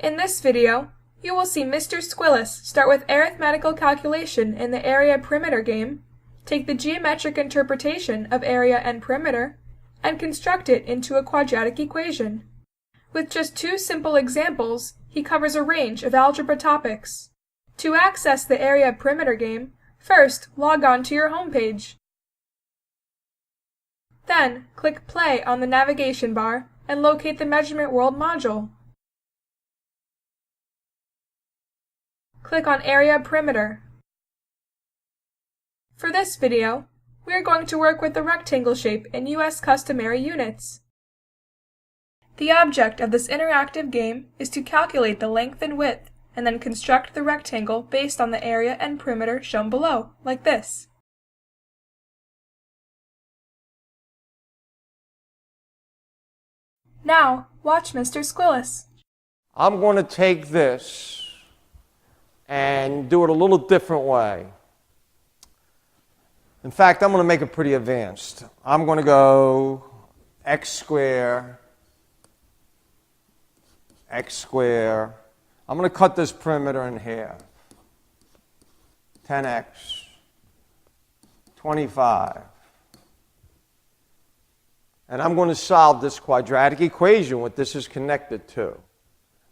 In this video, you will see Mr. Squillis start with arithmetical calculation in the area perimeter game, take the geometric interpretation of area and perimeter, and construct it into a quadratic equation. With just two simple examples, he covers a range of algebra topics. To access the area perimeter game, first log on to your homepage. Then, click Play on the navigation bar and locate the Measurement World module. Click on Area Perimeter. For this video, we are going to work with the rectangle shape in US customary units. The object of this interactive game is to calculate the length and width, and then construct the rectangle based on the area and perimeter shown below, like this. Now, watch Mr. Squillis. I'm going to take this and do it a little different way. In fact, I'm going to make it pretty advanced. I'm going to go x squared. I'm going to cut this perimeter in half. 10x, 25. And I'm going to solve this quadratic equation, what this is connected to.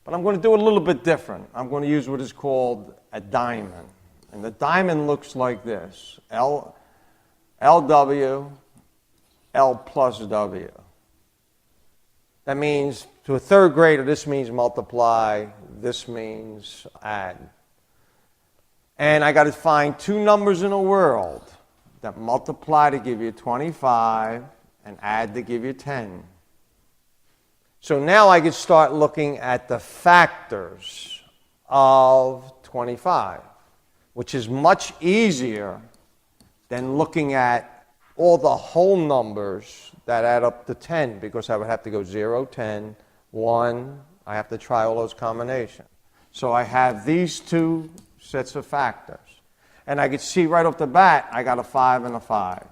But I'm going to do it a little bit different. I'm going to use what is called a diamond. And the diamond looks like this. LW, L plus W. That means, to a third grader, this means multiply, this means add. And I got to find two numbers in the world that multiply to give you 25 and add to give you 10. So now I can start looking at the factors of 25, which is much easier than looking at all the whole numbers that add up to 10, because I would have to go 0, 10, 1. I have to try all those combinations. So I have these two sets of factors. And I could see right off the bat, I got a 5 and a 5.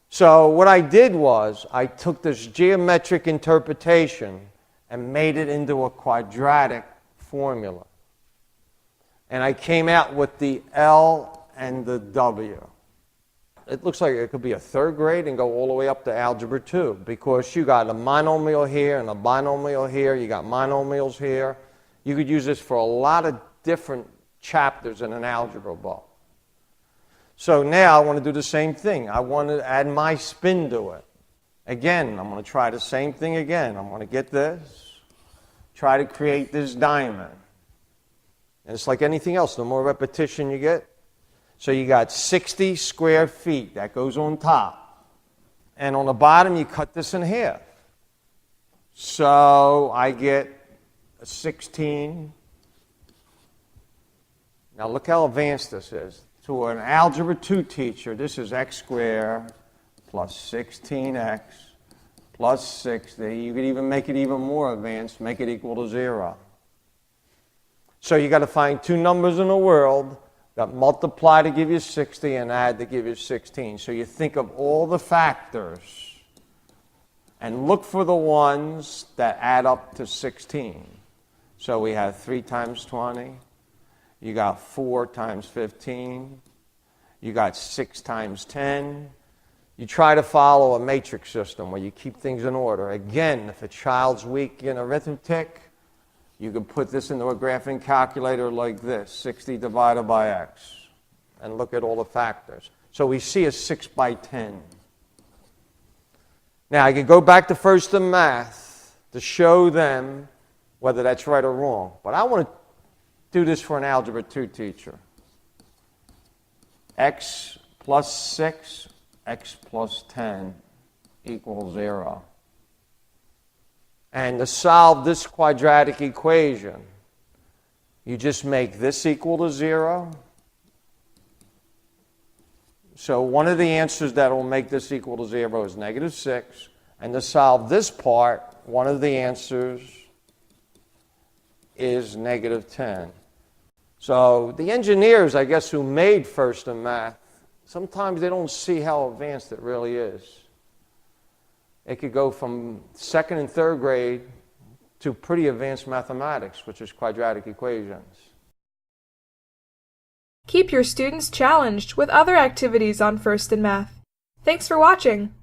So what I did was, I took this geometric interpretation and made it into a quadratic formula. And I came out with the L and the W. It looks like it could be a third grade and go all the way up to Algebra 2, because you got a monomial here and a binomial here, you got monomials here. You could use this for a lot of different chapters in an algebra book. So now I want to do the same thing. I want to add my spin to it. Again, I'm going to try the same thing again. I'm going to get this, try to create this diamond. And it's like anything else, the more repetition you get. So you got 60 square feet. That goes on top. And on the bottom, you cut this in half. So I get a 16. Now look how advanced this is. To an Algebra 2 teacher, this is x squared plus 16x plus 60. You could even make it even more advanced, make it equal to 0. So you got to find two numbers in the world that multiply to give you 60 and add to give you 16. So you think of all the factors and look for the ones that add up to 16. So we have 3 times 20. You got 4 times 15. You got 6 times 10. You try to follow a matrix system where you keep things in order. Again, if a child's weak in arithmetic, you can put this into a graphing calculator like this, 60 divided by x, and look at all the factors. So we see a 6 by 10. Now, I can go back to first in math to show them whether that's right or wrong. But I want to do this for an Algebra 2 teacher. X plus 6, x plus 10 equals 0. And to solve this quadratic equation, you just make this equal to 0. So one of the answers that will make this equal to 0 is negative 6. And to solve this part, one of the answers is negative 10. So the engineers, I guess, who made first in math, sometimes they don't see how advanced it really is. It could go from second and third grade to pretty advanced mathematics, which is quadratic equations. Keep your students challenged with other activities on First in Math. Thanks for watching!